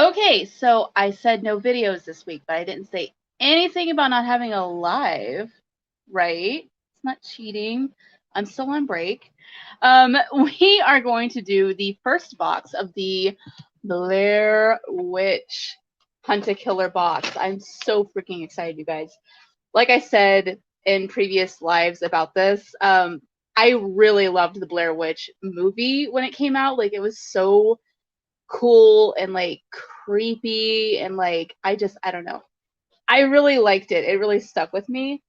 Okay, so I said no videos this week, but I didn't say anything about not having a live, right? It's not cheating. I'm still on break. We are going to do the first box of the Blair Witch Hunt a Killer box. I'm so freaking excited, you guys. Like I said in previous lives about this, I really loved the Blair Witch movie when it came out. Like, it was so cool and like creepy and like I don't know. I really liked it. It really stuck with me.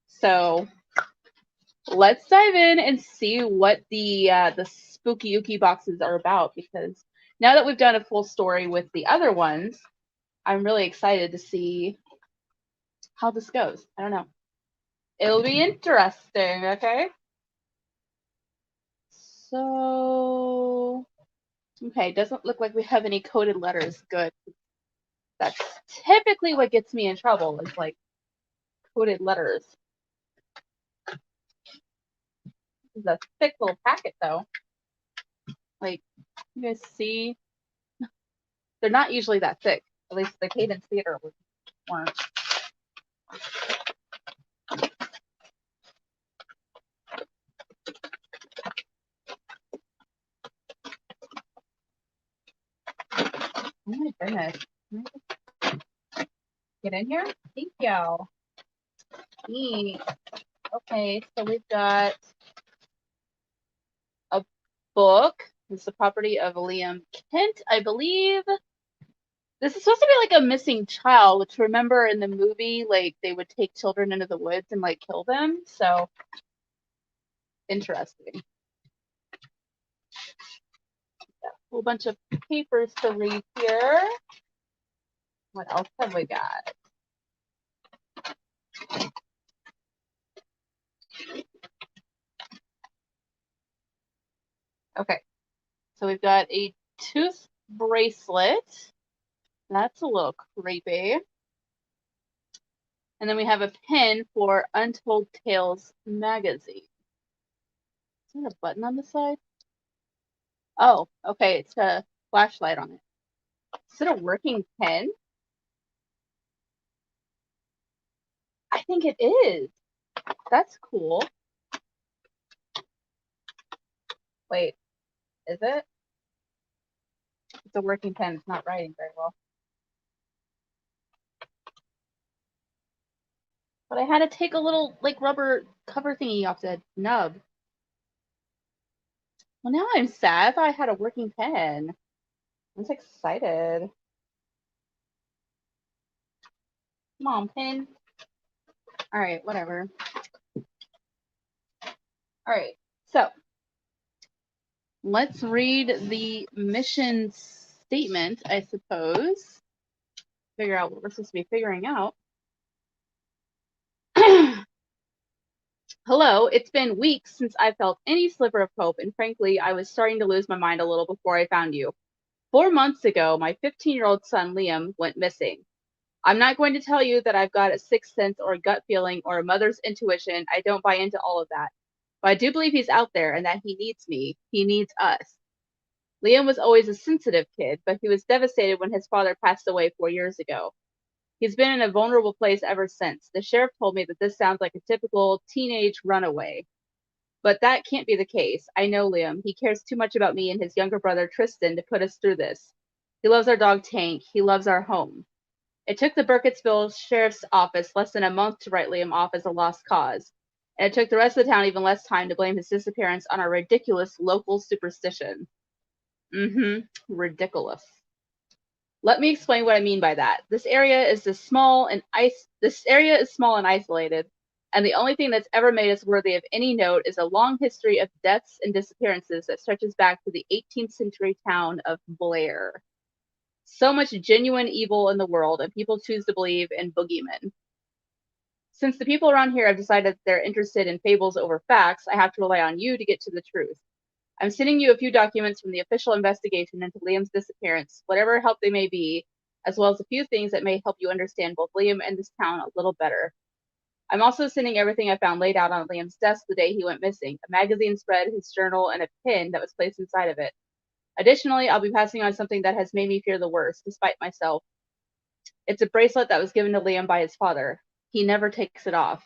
So let's dive in and see what the spooky ooky boxes are about, because now that we've done a full story with the other ones, I'm really excited to see how this goes. I don't know. It'll be interesting, okay? So okay, doesn't look like we have any coded letters. Good. That's typically what gets me in trouble, is like coded letters. This is a thick little packet, though. Like, you guys see? They're not usually that thick. At least the Cadence Theater weren't. Oh my goodness. Get in here? Thank you. Neat. Okay, so we've got a book. It's the property of Liam Kent, I believe. This is supposed to be like a missing child, which, remember in the movie, like they would take children into the woods and like kill them. So interesting. Got a whole bunch of papers to read here. What else have we got? Okay, so we've got a tooth bracelet. That's a little creepy. And then we have a pin for Untold Tales magazine. Is there a button on the side? Oh, okay, it's got a flashlight on it. Is it a working pen? I think it is. That's cool. Wait, is it? It's a working pen. It's not writing very well. But I had to take a little like rubber cover thingy off the nub. Well, now I'm sad. I thought I had a working pen. I'm so excited. Come on, pen. All right, whatever. All right, so let's read the mission statement, I suppose. Figure out what we're supposed to be figuring out. Hello, it's been weeks since I felt any sliver of hope, and frankly, I was starting to lose my mind a little before I found you. 4 months ago, my 15-year-old son Liam went missing. I'm not going to tell you that I've got a sixth sense or a gut feeling or a mother's intuition. I don't buy into all of that. But I do believe he's out there and that he needs me. He needs us. Liam was always a sensitive kid, but he was devastated when his father passed away 4 years ago. He's been in a vulnerable place ever since. The sheriff told me that this sounds like a typical teenage runaway. But that can't be the case. I know Liam. He cares too much about me and his younger brother Tristan to put us through this. He loves our dog Tank. He loves our home. It took the Burkittsville Sheriff's Office less than a month to write Liam off as a lost cause. And it took the rest of the town even less time to blame his disappearance on our ridiculous local superstition. Ridiculous. Let me explain what I mean by that. This area is small and isolated, and the only thing that's ever made us worthy of any note is a long history of deaths and disappearances that stretches back to the 18th century town of Blair. So much genuine evil in the world, and people choose to believe in boogeymen. Since the people around here have decided they're interested in fables over facts, I have to rely on you to get to the truth. I'm sending you a few documents from the official investigation into Liam's disappearance, whatever help they may be, as well as a few things that may help you understand both Liam and this town a little better. I'm also sending everything I found laid out on Liam's desk the day he went missing, a magazine spread, his journal, and a pin that was placed inside of it. Additionally, I'll be passing on something that has made me fear the worst, despite myself. It's a bracelet that was given to Liam by his father. He never takes it off.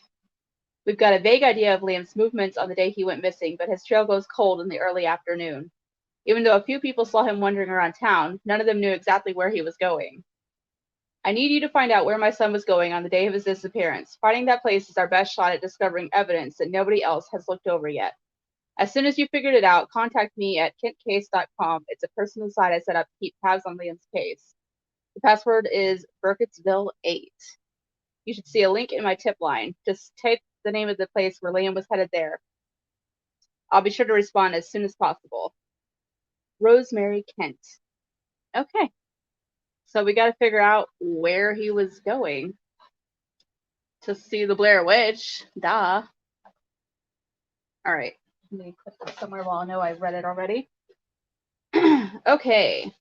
We've got a vague idea of Liam's movements on the day he went missing, but his trail goes cold in the early afternoon. Even though a few people saw him wandering around town, none of them knew exactly where he was going. I need you to find out where my son was going on the day of his disappearance. Finding that place is our best shot at discovering evidence that nobody else has looked over yet. As soon as you figured it out, contact me at kentcase.com. It's a personal site I set up to keep tabs on Liam's case. The password is Burkittsville8. You should see a link in my tip line. Just type the name of the place where Liam was headed there. I'll be sure to respond as soon as possible. Rosemary Kent. Okay. So we got to figure out where he was going to see the Blair Witch. Duh. All right. Let me put this somewhere while I know I've read it already. Okay.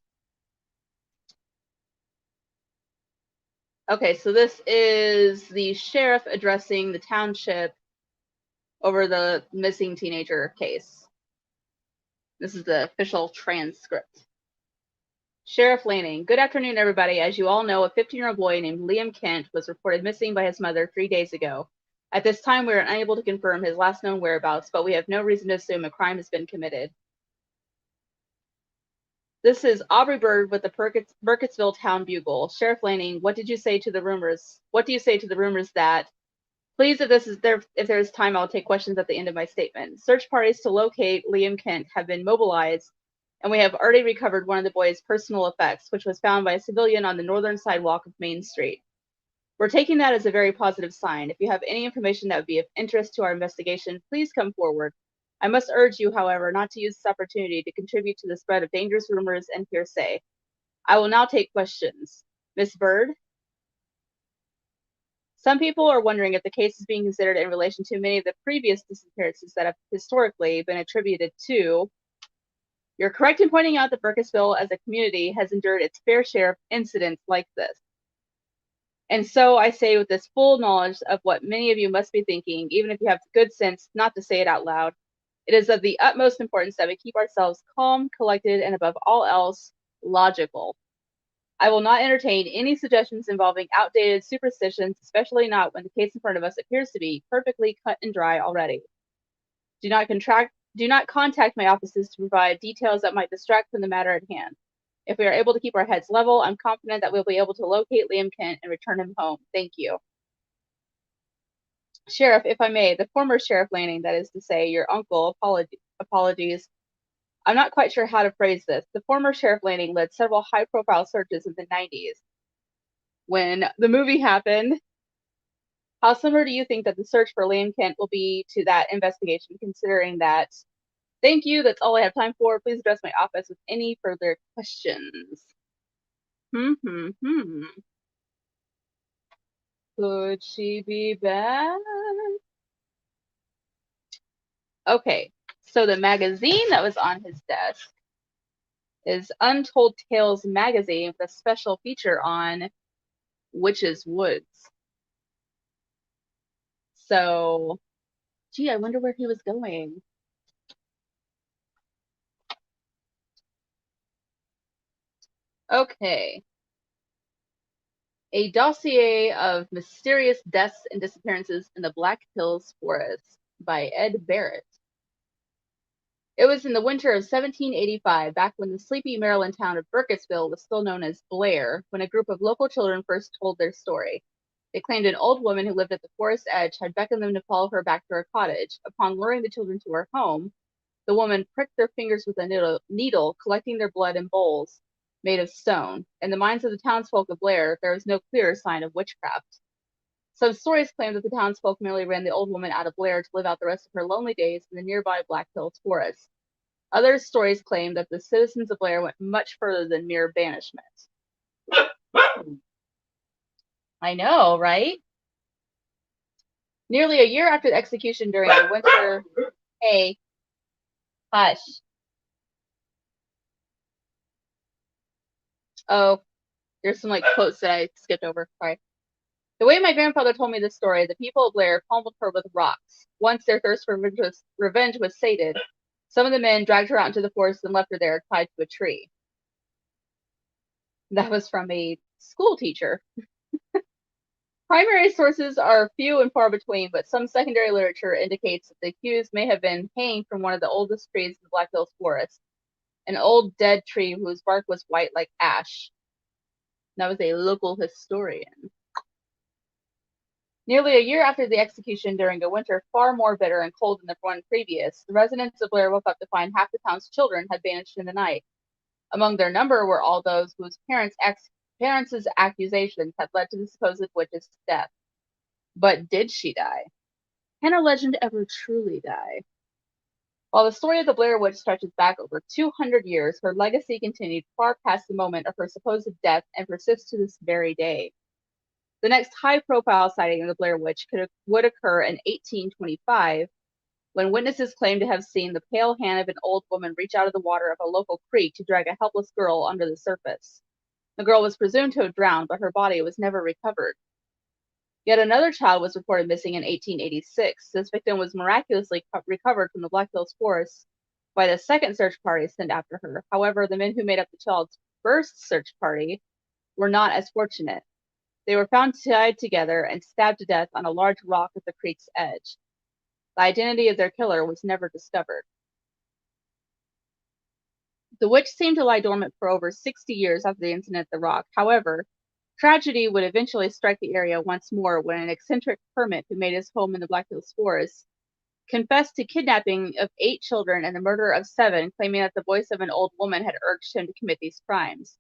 Okay, so this is the sheriff addressing the township over the missing teenager case. This is the official transcript. Sheriff Lanning, good afternoon, everybody. As you all know, a 15-year-old boy named Liam Kent was reported missing by his mother 3 days ago. At this time, we are unable to confirm his last known whereabouts, but we have no reason to assume a crime has been committed. This is Aubrey Bird with the Burkittsville Town Bugle. Sheriff Lanning, what did you say to the rumors? What do you say to the rumors that? Please, if there's time, I'll take questions at the end of my statement. Search parties to locate Liam Kent have been mobilized, and we have already recovered one of the boy's personal effects, which was found by a civilian on the northern sidewalk of Main Street. We're taking that as a very positive sign. If you have any information that would be of interest to our investigation, please come forward. I must urge you, however, not to use this opportunity to contribute to the spread of dangerous rumors and hearsay. I will now take questions. Ms. Bird? Some people are wondering if the case is being considered in relation to many of the previous disappearances that have historically been attributed to. You're correct in pointing out that Burkittsville as a community has endured its fair share of incidents like this. And so I say with this full knowledge of what many of you must be thinking, even if you have good sense not to say it out loud, it is of the utmost importance that we keep ourselves calm, collected, and above all else, logical. I will not entertain any suggestions involving outdated superstitions, especially not when the case in front of us appears to be perfectly cut and dry already. Do not contact my offices to provide details that might distract from the matter at hand. If we are able to keep our heads level, I'm confident that we'll be able to locate Liam Kent and return him home. Thank you. Sheriff, if I may, the former Sheriff Lanning, that is to say, your uncle, apologies. I'm not quite sure how to phrase this. The former Sheriff Lanning led several high-profile searches in the 90s. When the movie happened, how similar do you think that the search for Liam Kent will be to that investigation, considering that? Thank you. That's all I have time for. Please address my office with any further questions. Could she be back? Okay, so the magazine that was on his desk is Untold Tales magazine with a special feature on Witches Woods. So, gee, I wonder where he was going. Okay. A dossier of mysterious deaths and disappearances in the Black Hills Forest by Ed Barrett. It was in the winter of 1785, back when the sleepy Maryland town of Burkittsville was still known as Blair, when a group of local children first told their story. They claimed an old woman who lived at the forest edge had beckoned them to follow her back to her cottage. Upon luring the children to her home, the woman pricked their fingers with a needle, collecting their blood in bowls made of stone. In the minds of the townsfolk of Blair, there was no clearer sign of witchcraft. Some stories claim that the townsfolk merely ran the old woman out of Blair to live out the rest of her lonely days in the nearby Black Hills Forest. Other stories claim that the citizens of Blair went much further than mere banishment. I know, right? Nearly a year after the execution during the winter... Hey, hush. Oh, there's some quotes that I skipped over. Sorry. The way my grandfather told me this story, the people of Blair pummeled her with rocks. Once their thirst for revenge was sated, Some of the men dragged her out into the forest and left her there tied to a tree. That was from a school teacher. Primary sources are few and far between, but some secondary literature indicates that the accused may have been hanged from one of the oldest trees in the Black Hills Forest, an old dead tree whose bark was white like ash. That was a local historian. Nearly a year after the execution, during a winter far more bitter and cold than the one previous, the residents of Blair woke up to find half the town's children had vanished in the night. Among their number were all those whose parents' accusations had led to the supposed witch's death. But did she die? Can a legend ever truly die? While the story of the Blair Witch stretches back over 200 years, her legacy continued far past the moment of her supposed death and persists to this very day. The next high-profile sighting of the Blair Witch would occur in 1825, when witnesses claimed to have seen the pale hand of an old woman reach out of the water of a local creek to drag a helpless girl under the surface. The girl was presumed to have drowned, but her body was never recovered. Yet another child was reported missing in 1886. This victim was miraculously recovered from the Black Hills Forest by the second search party sent after her. However, the men who made up the child's first search party were not as fortunate. They were found tied together and stabbed to death on a large rock at the creek's edge. The identity of their killer was never discovered. The witch seemed to lie dormant for over 60 years after the incident at the rock. However, tragedy would eventually strike the area once more when an eccentric hermit who made his home in the Black Hills Forest confessed to kidnapping of 8 children and the murder of 7, claiming that the voice of an old woman had urged him to commit these crimes.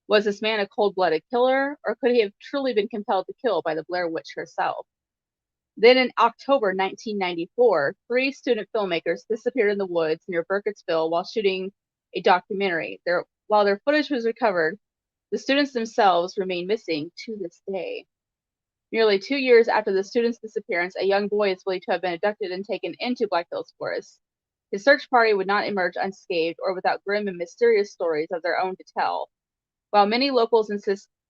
Was this man a cold-blooded killer, or could he have truly been compelled to kill by the Blair Witch herself? Then in October 1994, 3 student filmmakers disappeared in the woods near Burkittsville while shooting a documentary. While their footage was recovered, the students themselves remain missing to this day. Nearly 2 years after the students' disappearance, a young boy is believed to have been abducted and taken into Black Hills Forest. His search party would not emerge unscathed or without grim and mysterious stories of their own to tell. While many locals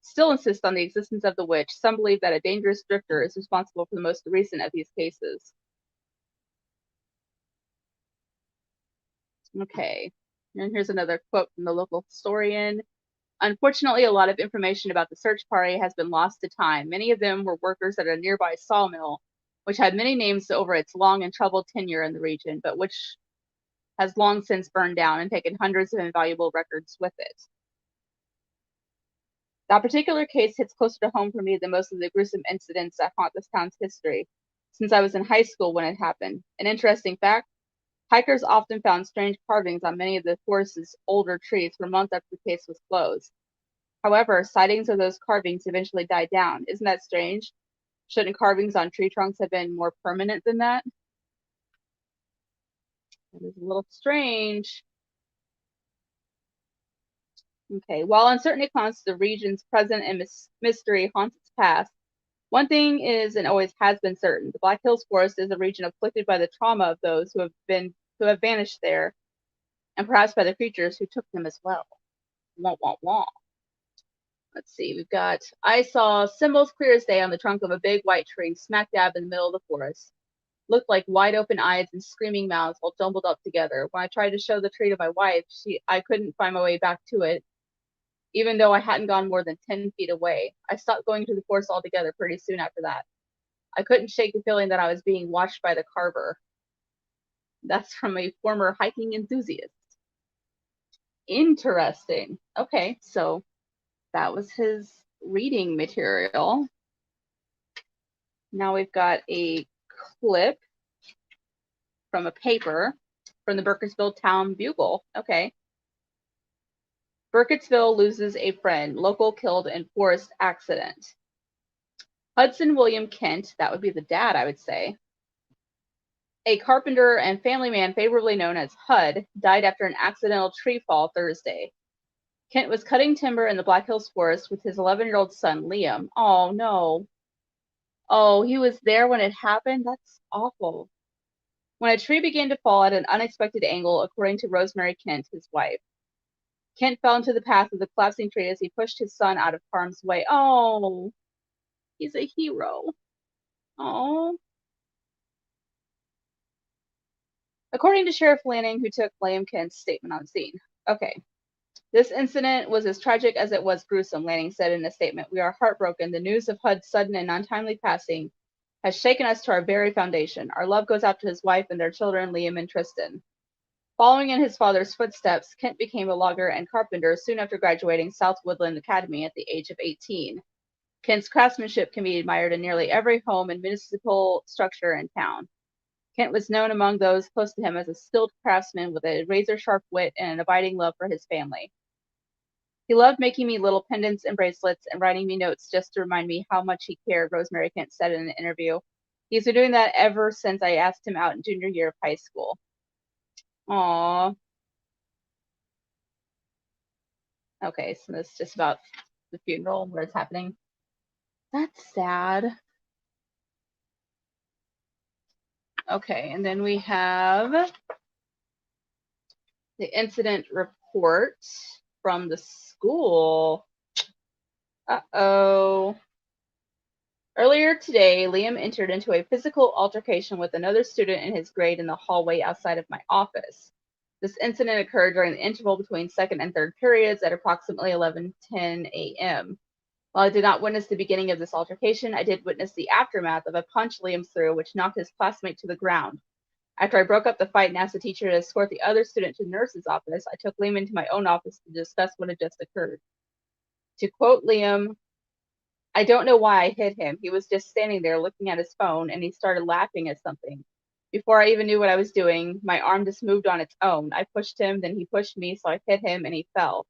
still insist on the existence of the witch, some believe that a dangerous drifter is responsible for the most recent of these cases. Okay, and here's another quote from the local historian. Unfortunately, a lot of information about the search party has been lost to time. Many of them were workers at a nearby sawmill, which had many names over its long and troubled tenure in the region, but which has long since burned down and taken hundreds of invaluable records with it. That particular case hits closer to home for me than most of the gruesome incidents that haunt this town's history, since I was in high school when it happened. An interesting fact, hikers often found strange carvings on many of the forest's older trees for months after the case was closed. However, sightings of those carvings eventually died down. Isn't that strange? Shouldn't carvings on tree trunks have been more permanent than that? That is a little strange. Okay, while uncertainty haunts the region's present and mystery haunts its past, one thing is and always has been certain: the Black Hills Forest is a region afflicted by the trauma of those who have vanished there, and perhaps by the creatures who took them as well. Wah wah wah. Let's see, we've got, I saw symbols clear as day on the trunk of a big white tree smack dab in the middle of the forest. Looked like wide open eyes and screaming mouths all jumbled up together. When I tried to show the tree to my wife, I couldn't find my way back to it, even though I hadn't gone more than 10 feet away. I stopped going to the forest altogether pretty soon after that. I couldn't shake the feeling that I was being watched by the carver. That's from a former hiking enthusiast. Interesting. Okay, so that was his reading material. Now we've got a clip from a paper from the Burkittsville Town Bugle. Okay. Burkittsville loses a friend. Local killed in forest accident. Hudson William Kent, that would be the dad, I would say, a carpenter and family man favorably known as Hud, died after an accidental tree fall Thursday. Kent was cutting timber in the Black Hills Forest with his 11-year-old son, Liam. Oh, no. Oh, he was there when it happened? That's awful. When a tree began to fall at an unexpected angle, according to Rosemary Kent, his wife. Kent fell into the path of the collapsing tree as he pushed his son out of harm's way. Oh, he's a hero. Oh. According to Sheriff Lanning, who took Liam Kent's statement on the scene. Okay. This incident was as tragic as it was gruesome, Lanning said in a statement. We are heartbroken. The news of HUD's sudden and untimely passing has shaken us to our very foundation. Our love goes out to his wife and their children, Liam and Tristan. Following in his father's footsteps, Kent became a logger and carpenter soon after graduating South Woodland Academy at the age of 18. Kent's craftsmanship can be admired in nearly every home and municipal structure in town. Kent was known among those close to him as a skilled craftsman with a razor-sharp wit and an abiding love for his family. He loved making me little pendants and bracelets and writing me notes just to remind me how much he cared, Rosemary Kent said in an interview. He's been doing that ever since I asked him out in junior year of high school. Aww. Okay, so this is just about the funeral, where it's happening. That's sad. Okay, and then we have the incident report from the school. Uh-oh. Earlier today, Liam entered into a physical altercation with another student in his grade in the hallway outside of my office. This incident occurred during the interval between second and third periods at approximately 11:10 a.m. While I did not witness the beginning of this altercation, I did witness the aftermath of a punch Liam threw, which knocked his classmate to the ground. After I broke up the fight and asked the teacher to escort the other student to the nurse's office, I took Liam into my own office to discuss what had just occurred. To quote Liam, I don't know why I hit him. He was just standing there looking at his phone, and he started laughing at something. Before I even knew what I was doing, my arm just moved on its own. I pushed him, then he pushed me, so I hit him, and he fell.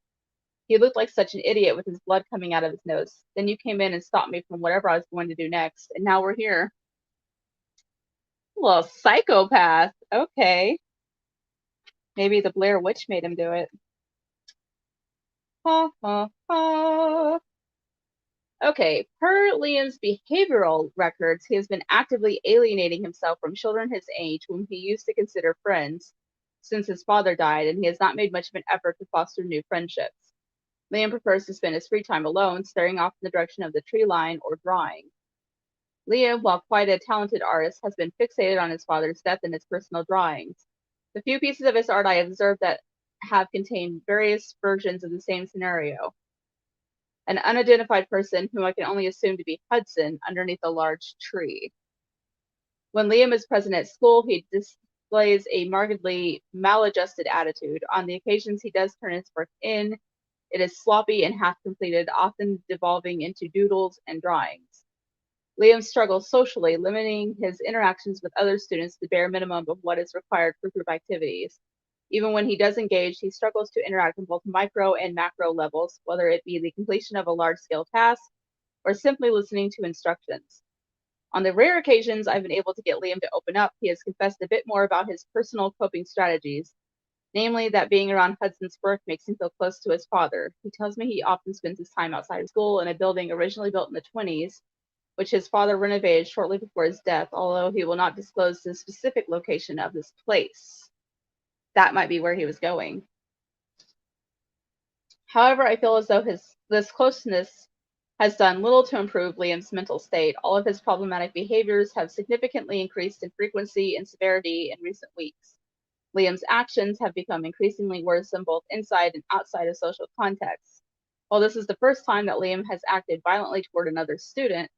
He looked like such an idiot with his blood coming out of his nose. Then you came in and stopped me from whatever I was going to do next, and now we're here. Well, psychopath. Okay. Maybe the Blair Witch made him do it. Ha, ha, ha. Okay, per Liam's behavioral records, he has been actively alienating himself from children his age whom he used to consider friends since his father died, and he has not made much of an effort to foster new friendships. Liam prefers to spend his free time alone, staring off in the direction of the tree line or drawing. Liam, while quite a talented artist, has been fixated on his father's death and his personal drawings. The few pieces of his art I have observed that have contained various versions of the same scenario. An unidentified person, whom I can only assume to be Hudson, underneath a large tree. When Liam is present at school, he displays a markedly maladjusted attitude. On the occasions he does turn his work in, it is sloppy and half-completed, often devolving into doodles and drawings. Liam struggles socially, limiting his interactions with other students to the bare minimum of what is required for group activities. Even when he does engage, he struggles to interact on both micro and macro levels, whether it be the completion of a large-scale task or simply listening to instructions. On the rare occasions I've been able to get Liam to open up, he has confessed a bit more about his personal coping strategies, namely that being around Hudson's work makes him feel close to his father. He tells me he often spends his time outside of school in a building originally built in the 1920s, which his father renovated shortly before his death, although he will not disclose the specific location of this place. That might be where he was going. However, I feel as though this closeness has done little to improve Liam's mental state. All of his problematic behaviors have significantly increased in frequency and severity in recent weeks. Liam's actions have become increasingly worrisome both inside and outside of social contexts. While this is the first time that Liam has acted violently toward another student,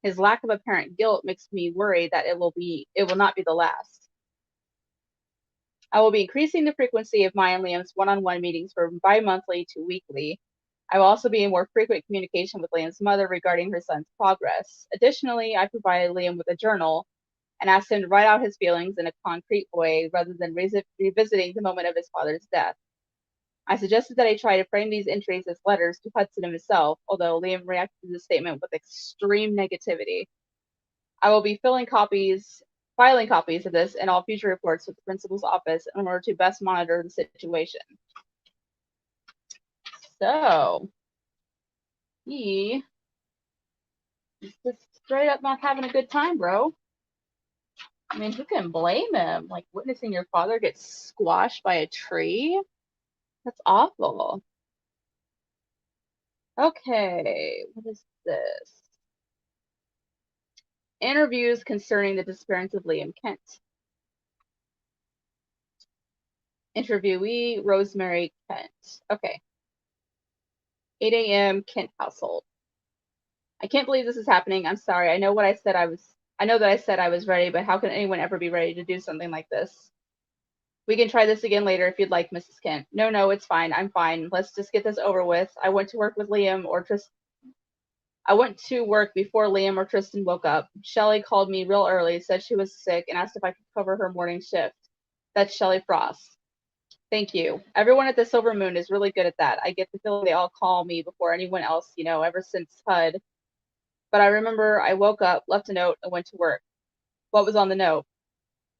his lack of apparent guilt makes me worry that it will not be the last. I will be increasing the frequency of my and Liam's one-on-one meetings from bi-monthly to weekly. I will also be in more frequent communication with Liam's mother regarding her son's progress. Additionally, I provided Liam with a journal and asked him to write out his feelings in a concrete way rather than revisiting the moment of his father's death. I suggested that I try to frame these entries as letters to Hudson himself, although Liam reacted to the statement with extreme negativity. I will be filing copies of this in all future reports with the principal's office in order to best monitor the situation. So, he is just straight up not having a good time, bro. I mean, who can blame him? Like, witnessing your father get squashed by a tree? That's awful. Okay, what is this? Interviews concerning the disappearance of Liam Kent. Interviewee, Rosemary Kent. Okay. 8 a.m. Kent household. I can't believe this is happening. I'm sorry. I know that I said I was ready, but how can anyone ever be ready to do something like this? We can try this again later if you'd like, Mrs. Kent. No, it's fine. I'm fine. Let's just get this over with. I went to work before Liam or Tristan woke up. Shelley called me real early, said she was sick, and asked if I could cover her morning shift. That's Shelley Frost. Thank you. Everyone at the Silver Moon is really good at that. I get the feeling they all call me before anyone else, ever since HUD. But I remember I woke up, left a note, and went to work. What was on the note?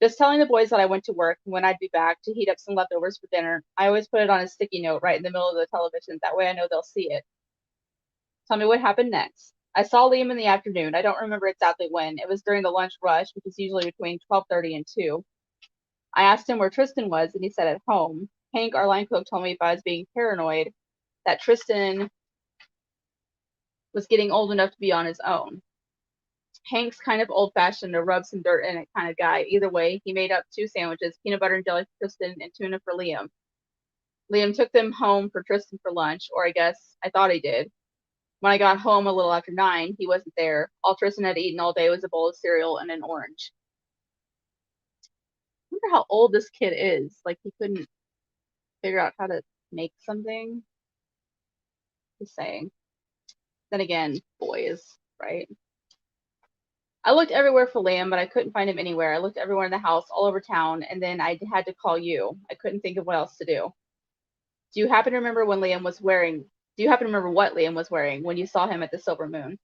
Just telling the boys that I went to work and when I'd be back to heat up some leftovers for dinner. I always put it on a sticky note right in the middle of the television. That way I know they'll see it. Tell me what happened next. I saw Liam in the afternoon. I don't remember exactly when. It was during the lunch rush, which is usually between 12:30 and 2. I asked him where Tristan was, and he said at home. Hank, our line cook, told me if I was being paranoid, that Tristan was getting old enough to be on his own. Hank's kind of old-fashioned to rub some dirt in it kind of guy. Either way, he made up 2 sandwiches, peanut butter and jelly for Tristan and tuna for Liam. Liam took them home for Tristan for lunch, or I guess I thought he did. When I got home a little after 9, he wasn't there. All Tristan had eaten all day was a bowl of cereal and an orange. I wonder how old this kid is. Like, he couldn't figure out how to make something. Just saying. Then again, boys, right? I looked everywhere for Liam, but I couldn't find him anywhere. I looked everywhere in the house, all over town, and then I had to call you. I couldn't think of what else to do. Do you happen to remember what Liam was wearing when you saw him at the Silver Moon?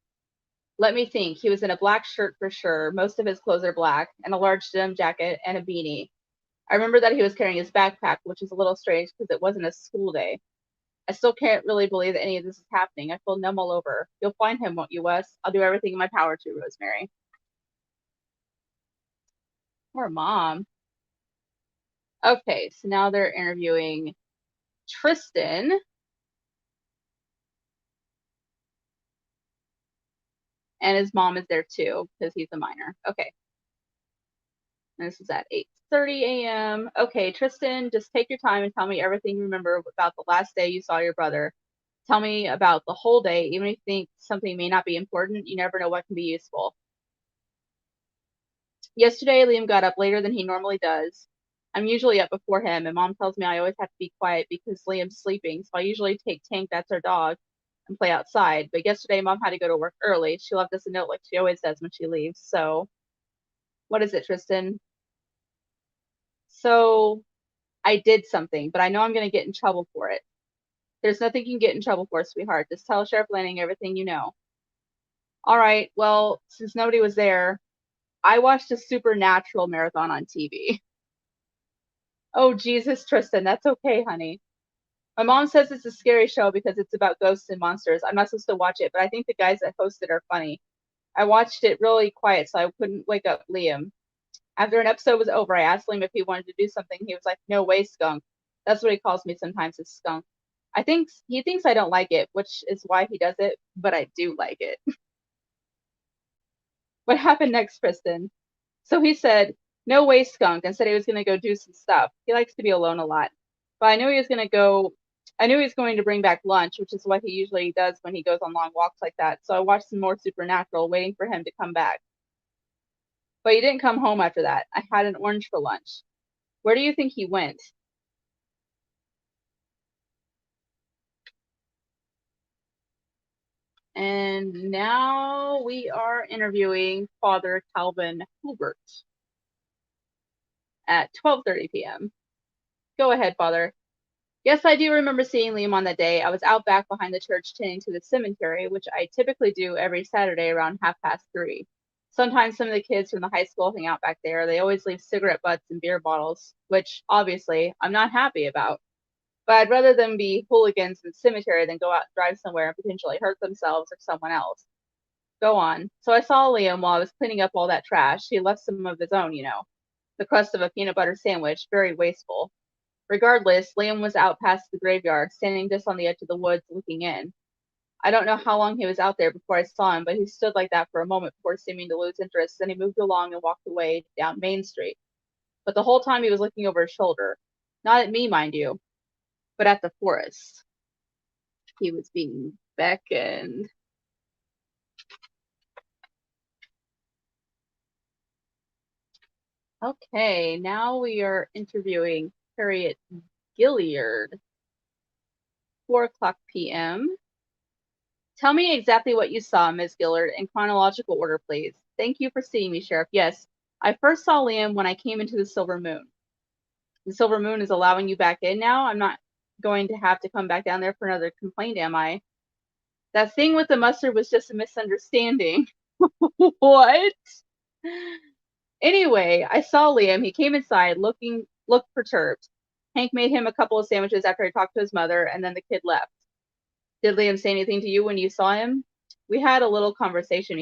Let me think. He was in a black shirt for sure. Most of his clothes are black, and a large denim jacket and a beanie. I remember that he was carrying his backpack, which is a little strange because it wasn't a school day. I still can't really believe that any of this is happening. I feel numb all over. You'll find him, won't you, Wes? I'll do everything in my power to, Rosemary. Poor mom. Okay, so now they're interviewing Tristan. And his mom is there too, because he's a minor. Okay. And this is at 8:30 a.m. Okay, Tristan, just take your time and tell me everything you remember about the last day you saw your brother. Tell me about the whole day, even if you think something may not be important, you never know what can be useful. Yesterday, Liam got up later than he normally does. I'm usually up before him, and Mom tells me I always have to be quiet because Liam's sleeping, so I usually take Tank, that's our dog, and play outside. But yesterday, Mom had to go to work early. She left us a note like she always does when she leaves. So, what is it, Tristan? So, I did something, but I know I'm going to get in trouble for it. There's nothing you can get in trouble for, sweetheart. Just tell Sheriff Lanning everything you know. All right, well, since nobody was there, I watched a Supernatural marathon on TV. Oh, Jesus, Tristan, that's okay, honey. My mom says it's a scary show because it's about ghosts and monsters. I'm not supposed to watch it, but I think the guys that host it are funny. I watched it really quiet so I couldn't wake up Liam. After an episode was over, I asked Liam if he wanted to do something. He was like, no way, skunk. That's what he calls me sometimes, is skunk. He thinks I don't like it, which is why he does it, but I do like it. What happened next, Kristen? So he said, no way, skunk, and said he was going to go do some stuff. He likes to be alone a lot. But I knew he was going to bring back lunch, which is what he usually does when he goes on long walks like that. So I watched some more Supernatural, waiting for him to come back. But he didn't come home after that. I had an orange for lunch. Where do you think he went? And now we are interviewing Father Calvin Hubert at 12:30 p.m. Go ahead, Father. Yes, I do remember seeing Liam on that day. I was out back behind the church tending to the cemetery, which I typically do every Saturday around 3:30. Sometimes some of the kids from the high school hang out back there. They always leave cigarette butts and beer bottles, which obviously I'm not happy about. But I'd rather them be hooligans in the cemetery than go out and drive somewhere and potentially hurt themselves or someone else. Go on. So I saw Liam while I was cleaning up all that trash. He left some of his own, the crust of a peanut butter sandwich, very wasteful. Regardless, Liam was out past the graveyard, standing just on the edge of the woods looking in. I don't know how long he was out there before I saw him, but he stood like that for a moment before seeming to lose interest. Then he moved along and walked away down Main Street. But the whole time he was looking over his shoulder. Not at me, mind you, but at the forest. He was being beckoned. Okay, now we are interviewing Harriet Gilliard. 4:00 p.m. Tell me exactly what you saw, Ms. Gillard, in chronological order, please. Thank you for seeing me, Sheriff. Yes, I first saw Liam when I came into the Silver Moon. The Silver Moon is allowing you back in now? I'm not going to have to come back down there for another complaint, am I? That thing with the mustard was just a misunderstanding. What? Anyway, I saw Liam. He came inside, looked perturbed. Hank made him a couple of sandwiches after he talked to his mother, and then the kid left. Did Liam say anything to you when you saw him? We had a little conversation.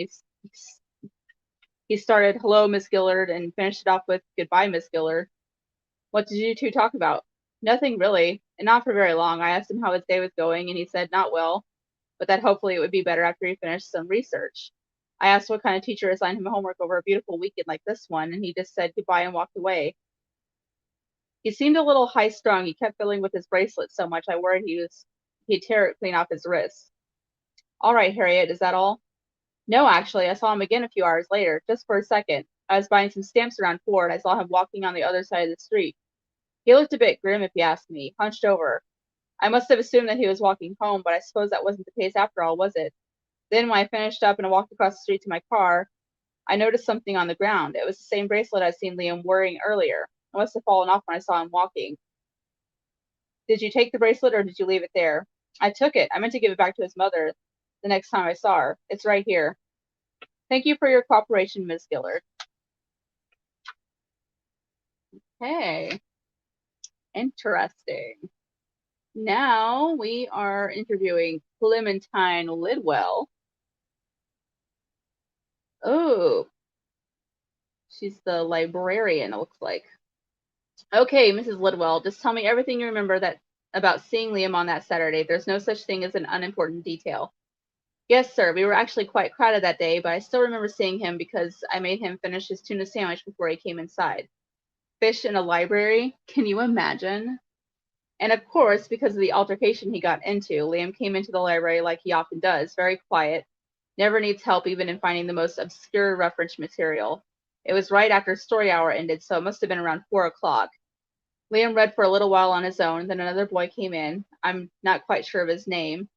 He started, "Hello, Miss Gillard," and finished it off with, "Goodbye, Miss Gillard." What did you two talk about? Nothing really, and not for very long. I asked him how his day was going, and he said not well, but that hopefully it would be better after he finished some research. I asked what kind of teacher assigned him homework over a beautiful weekend like this one, and he just said goodbye and walked away. He seemed a little high-strung. He kept fiddling with his bracelet so much I worried he'd tear it clean off his wrist. All right, Harriet, is that all? No, actually, I saw him again a few hours later, just for a second. I was buying some stamps around 4, and I saw him walking on the other side of the street. He looked a bit grim, if you ask me, hunched over. I must have assumed that he was walking home, but I suppose that wasn't the case after all, was it? Then, when I finished up and I walked across the street to my car, I noticed something on the ground. It was the same bracelet I'd seen Liam wearing earlier. It must have fallen off when I saw him walking. Did you take the bracelet, or did you leave it there? I took it. I meant to give it back to his mother the next time I saw her. It's right here. Thank you for your cooperation, Miss Gillard. Hey, interesting. Now we are interviewing Clementine Lidwell. Oh, she's the librarian, it looks like. Okay, Mrs. Lidwell, just tell me everything you remember about seeing Liam on that Saturday. There's no such thing as an unimportant detail. Yes, sir. We were actually quite crowded that day, but I still remember seeing him because I made him finish his tuna sandwich before he came inside. Fish in a library? Can you imagine? And of course, because of the altercation he got into, Liam came into the library like he often does, very quiet, never needs help even in finding the most obscure reference material. It was right after story hour ended, so it must have been around 4:00. Liam read for a little while on his own, then another boy came in. I'm not quite sure of his name.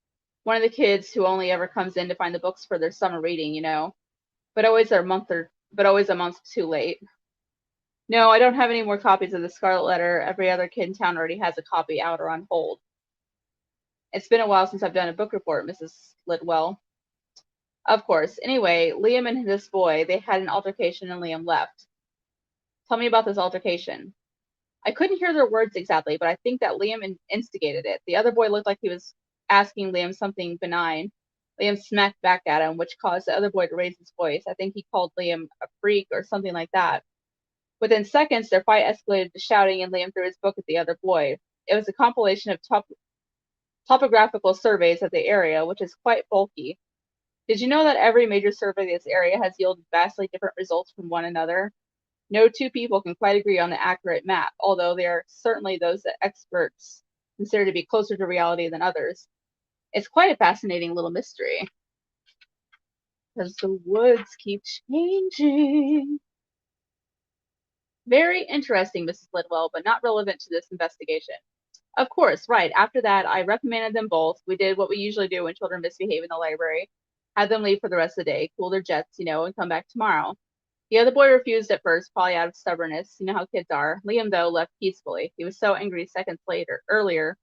One of the kids who only ever comes in to find the books for their summer reading, but always a month too late. No, I don't have any more copies of the Scarlet Letter. Every other kid in town already has a copy out or on hold. It's been a while since I've done a book report, Mrs. Lidwell. Of course. Anyway, Liam and this boy, they had an altercation and Liam left. Tell me about this altercation. I couldn't hear their words exactly, but I think that Liam instigated it. The other boy looked like he was asking Liam something benign. Liam smacked back at him, which caused the other boy to raise his voice. I think he called Liam a freak or something like that. Within seconds, their fight escalated to shouting, and Liam threw his book at the other boy. It was a compilation of topographical surveys of the area, which is quite bulky. Did you know that every major survey of this area has yielded vastly different results from one another? No two people can quite agree on the accurate map, although there are certainly those that experts consider to be closer to reality than others. It's quite a fascinating little mystery. Because the woods keep changing. Very interesting, Mrs. Lidwell, but not relevant to this investigation. Of course, right. After that, I reprimanded them both. We did what we usually do when children misbehave in the library. Had them leave for the rest of the day, cool their jets, and come back tomorrow. The other boy refused at first, probably out of stubbornness. You know how kids are. Liam, though, left peacefully. He was so angry seconds earlier,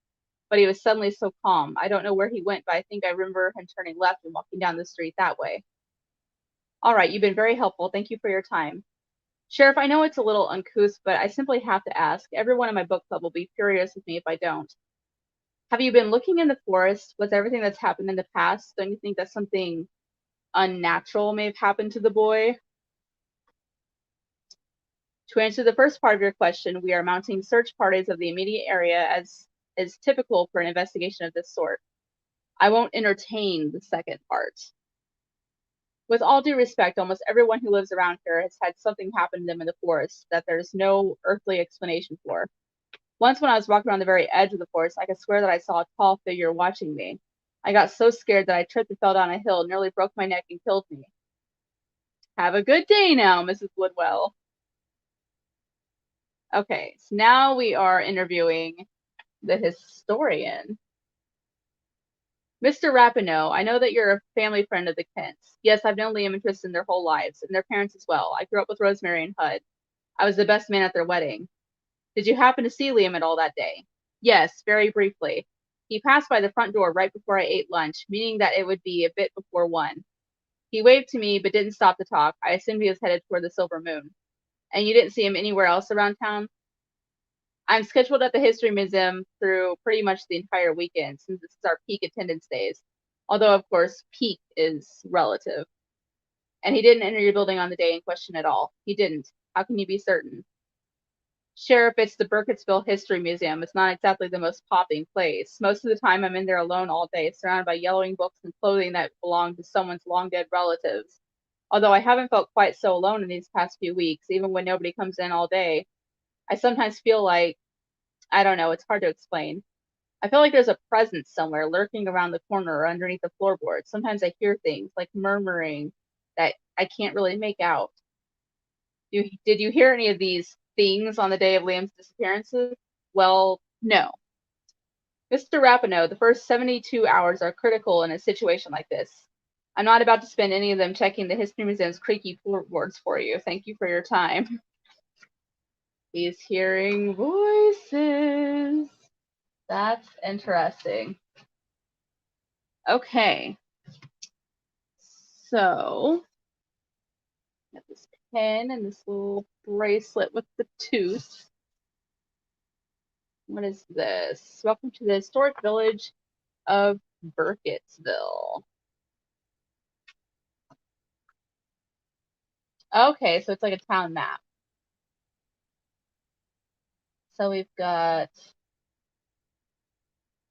but he was suddenly so calm. I don't know where he went, but I think I remember him turning left and walking down the street that way. All right, you've been very helpful. Thank you for your time. Sheriff, I know it's a little uncouth, but I simply have to ask. Everyone in my book club will be furious with me if I don't. Have you been looking in the forest with everything that's happened in the past? Don't you think that something unnatural may have happened to the boy? To answer the first part of your question, we are mounting search parties of the immediate area as is typical for an investigation of this sort. I won't entertain the second part. With all due respect, almost everyone who lives around here has had something happen to them in the forest that there's no earthly explanation for. Once when I was walking around the very edge of the forest, I could swear that I saw a tall figure watching me. I got so scared that I tripped and fell down a hill, nearly broke my neck and killed me. Have a good day now, Mrs. Woodwell. Okay, so now we are interviewing the historian. Mr. Rapinoe, I know that you're a family friend of the Kents. Yes, I've known Liam and Tristan their whole lives, and their parents as well. I grew up with Rosemary and Hud. I was the best man at their wedding. Did you happen to see Liam at all that day? Yes, very briefly. He passed by the front door right before I ate lunch, meaning that it would be a bit before 1. He waved to me, but didn't stop to talk. I assumed he was headed toward the Silver Moon. And you didn't see him anywhere else around town? I'm scheduled at the History Museum through pretty much the entire weekend, since this is our peak attendance days. Although, of course, peak is relative. And he didn't enter your building on the day in question at all. He didn't. How can you be certain? Sheriff, it's the Burkittsville History Museum. It's not exactly the most popping place. Most of the time, I'm in there alone all day, surrounded by yellowing books and clothing that belong to someone's long-dead relatives. Although I haven't felt quite so alone in these past few weeks, even when nobody comes in all day, I sometimes feel like, I don't know, it's hard to explain. I feel like there's a presence somewhere lurking around the corner or underneath the floorboard. Sometimes I hear things like murmuring that I can't really make out. Did you hear any of these things on the day of Liam's disappearances? Well, no. Mr. Rapinoe, the first 72 hours are critical in a situation like this. I'm not about to spend any of them checking the History Museum's creaky floorboards for you. Thank you for your time. He's hearing voices. That's interesting. Okay. So, got this pen and this little bracelet with the tooth. What is this? Welcome to the historic village of Burkittsville. Okay, so it's like a town map. So we've got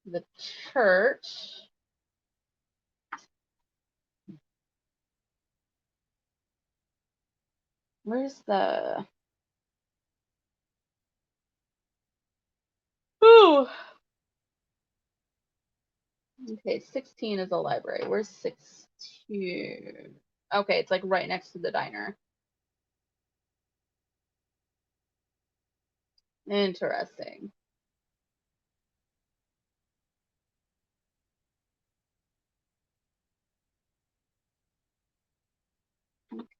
the church. Where's the... Ooh! Okay, 16 is a library. Where's 16? Okay, it's like right next to the diner. Interesting.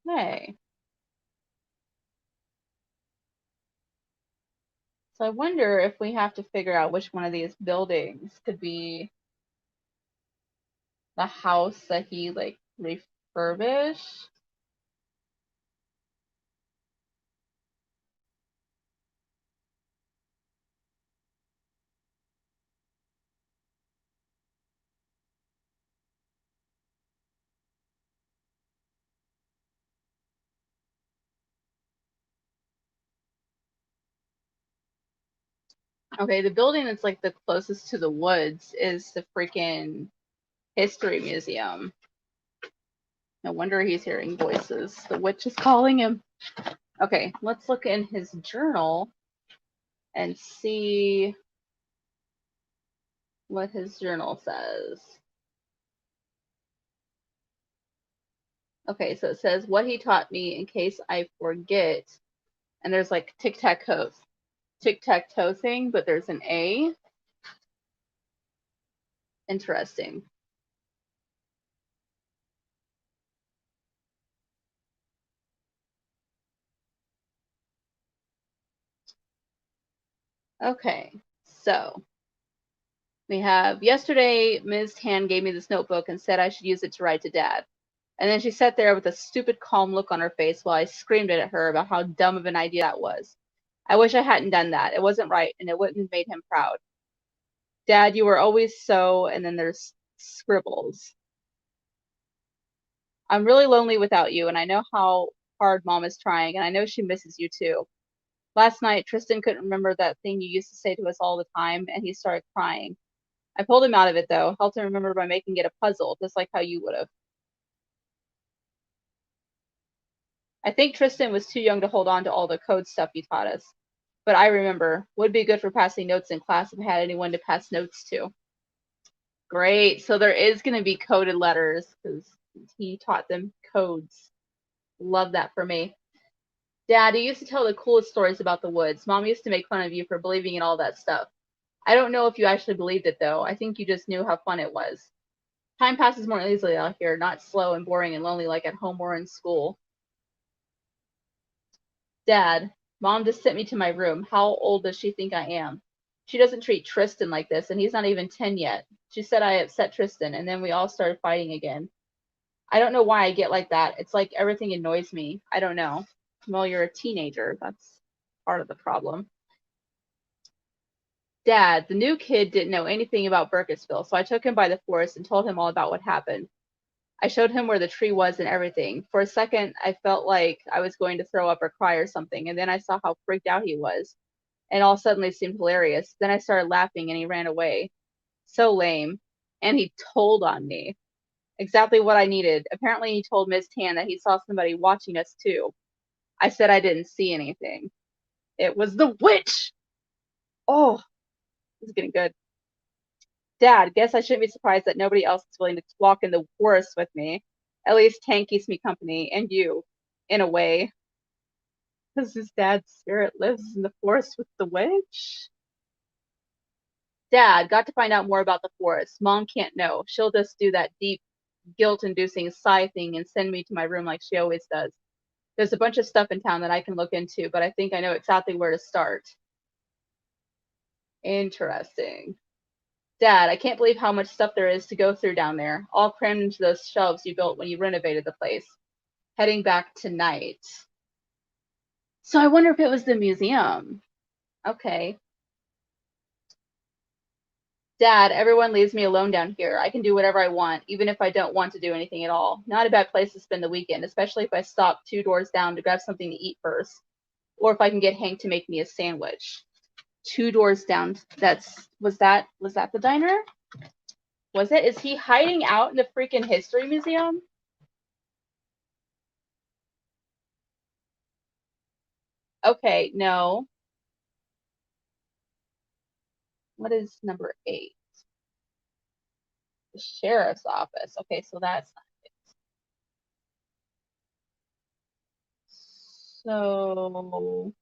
Okay. So I wonder if we have to figure out which one of these buildings could be the house that he like refurbished. Okay, the building that's like the closest to the woods is the freaking History Museum. No wonder he's hearing voices. The witch is calling him. Okay, let's look in his journal and see what his journal says. Okay, so it says what he taught me in case I forget. And there's like tic-tac-toe thing, but there's an A. Interesting. Okay, so we have yesterday, Ms. Tan gave me this notebook and said I should use it to write to Dad. And then she sat there with a stupid, calm look on her face while I screamed at her about how dumb of an idea that was. I wish I hadn't done that. It wasn't right, and it wouldn't have made him proud. Dad, you were always so, and then there's scribbles. I'm really lonely without you, and I know how hard Mom is trying, and I know she misses you too. Last night, Tristan couldn't remember that thing you used to say to us all the time, and he started crying. I pulled him out of it, though, helped him remember by making it a puzzle, just like how you would have. I think Tristan was too young to hold on to all the code stuff you taught us. But I remember. Would be good for passing notes in class if I had anyone to pass notes to. Great. So there is going to be coded letters because he taught them codes. Love that for me. Dad, you used to tell the coolest stories about the woods. Mom used to make fun of you for believing in all that stuff. I don't know if you actually believed it, though. I think you just knew how fun it was. Time passes more easily out here, not slow and boring and lonely like at home or in school. Dad, Mom just sent me to my room. How old does she think I am? She doesn't treat Tristan like this, and he's not even 10 yet. She said I upset Tristan, and then we all started fighting again. I don't know why I get like that. It's like everything annoys me. I don't know. Well, you're a teenager. That's part of the problem. Dad, the new kid didn't know anything about Burkittsville, so I took him by the forest and told him all about what happened. I showed him where the tree was and everything. For a second, I felt like I was going to throw up or cry or something, and then I saw how freaked out he was, and all suddenly seemed hilarious. Then I started laughing, and he ran away. So lame. And he told on me. Exactly what I needed. Apparently, he told Miss Tan that he saw somebody watching us, too. I said I didn't see anything. It was the witch! Oh, this is getting good. Dad, guess I shouldn't be surprised that nobody else is willing to walk in the forest with me. At least Tank keeps me company, and you, in a way. Because his dad's spirit lives in the forest with the witch? Dad, got to find out more about the forest. Mom can't know. She'll just do that deep, guilt-inducing sigh thing and send me to my room like she always does. There's a bunch of stuff in town that I can look into, but I think I know exactly where to start. Interesting. Dad, I can't believe how much stuff there is to go through down there, all crammed into those shelves you built when you renovated the place. Heading back tonight. So I wonder if it was the museum. Okay. Dad, everyone leaves me alone down here. I can do whatever I want, even if I don't want to do anything at all. Not a bad place to spend the weekend, especially if I stop 2 doors down to grab something to eat first. Or if I can get Hank to make me a sandwich. 2 doors down. Was that the diner? Was it? Is he hiding out in the freaking history museum? Okay, no. What is number 8? The sheriff's office. Okay, so that's not it. So,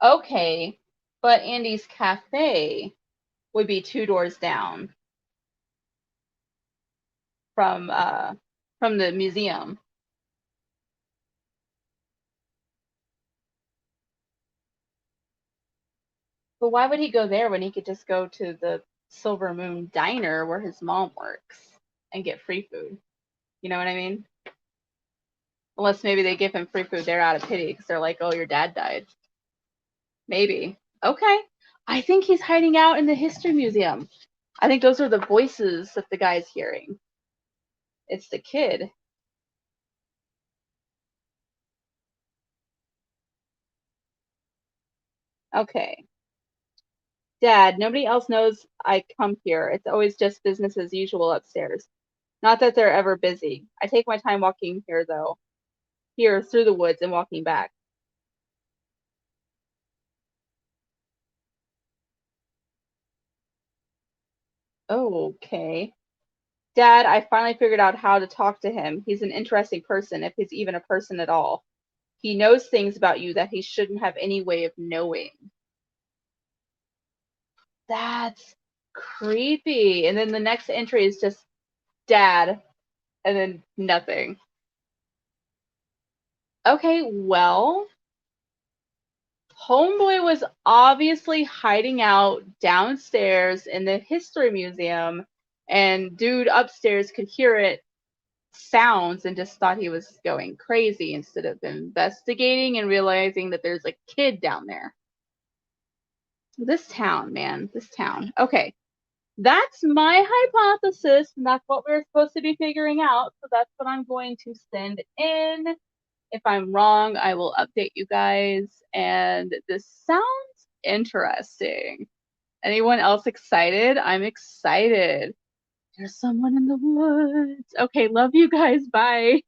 okay, but Andy's Cafe would be 2 doors down from the museum. But why would he go there when he could just go to the Silver Moon Diner where his mom works and get free food? You know what I mean? Unless maybe they give him free food there out of pity because they're like, oh, your dad died. Maybe. Okay. I think he's hiding out in the history museum. I think those are the voices that the guy's hearing. It's the kid. Okay. Dad, nobody else knows I come here. It's always just business as usual upstairs. Not that they're ever busy. I take my time walking here, though. Here, through the woods and walking back. Okay. Dad, I finally figured out how to talk to him. He's an interesting person, if he's even a person at all. He knows things about you that he shouldn't have any way of knowing. That's creepy. And then the next entry is just dad, and then nothing. Okay, well, Homeboy was obviously hiding out downstairs in the history museum, and dude upstairs could hear it sounds and just thought he was going crazy instead of investigating and realizing that there's a kid down there. This town, man, this town. Okay, that's my hypothesis, and that's what we're supposed to be figuring out. So that's what I'm going to send in. If I'm wrong, I will update you guys. And this sounds interesting. Anyone else excited? I'm excited. There's someone in the woods. Okay, love you guys. Bye.